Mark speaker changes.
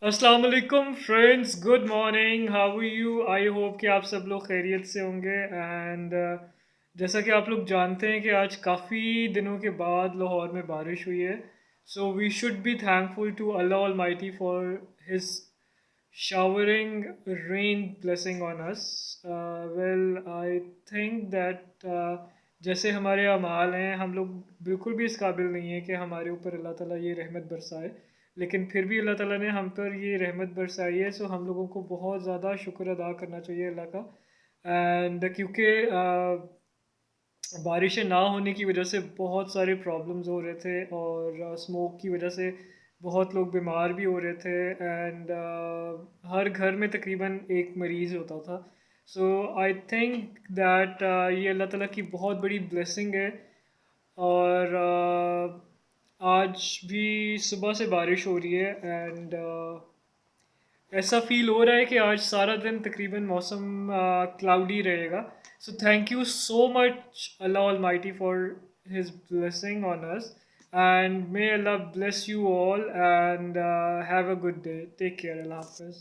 Speaker 1: अस्सलाम वालेकुम friends, good morning, how are you? I hope कि आप सब लोग खैरियत से होंगे। एंड जैसा कि आप लोग जानते हैं कि आज काफ़ी दिनों के बाद लाहौर में बारिश हुई है। So we should be thankful to Allah almighty for his showering rain blessing on us. Well, I think that जैसे हमारे अमाल हैं, हम लोग बिल्कुल भी इस काबिल नहीं है कि हमारे ऊपर अल्लाह ताला ये रहमत बरसाए। लेकिन फिर भी अल्लाह ताला ने हम पर ये रहमत बरसाई है, सो हम लोगों को बहुत ज़्यादा शुक्र अदा करना चाहिए अल्लाह का। एंड क्योंकि बारिशें ना होने की वजह से बहुत सारे प्रॉब्लम्स हो रहे थे, और स्मोक की वजह से बहुत लोग बीमार भी हो रहे थे। एंड हर घर में तकरीबन एक मरीज़ होता था। सो आई थिंक दैट ये अल्लाह ताला की बहुत बड़ी ब्लेसिंग है। और आज भी सुबह से बारिश हो रही है। एंड ऐसा फील हो रहा है कि आज सारा दिन तकरीबन मौसम क्लाउडी रहेगा। So thank you so much Allah almighty for his blessing on us. And may Allah bless you all and have a good day. Take care. Allah हाफिज़।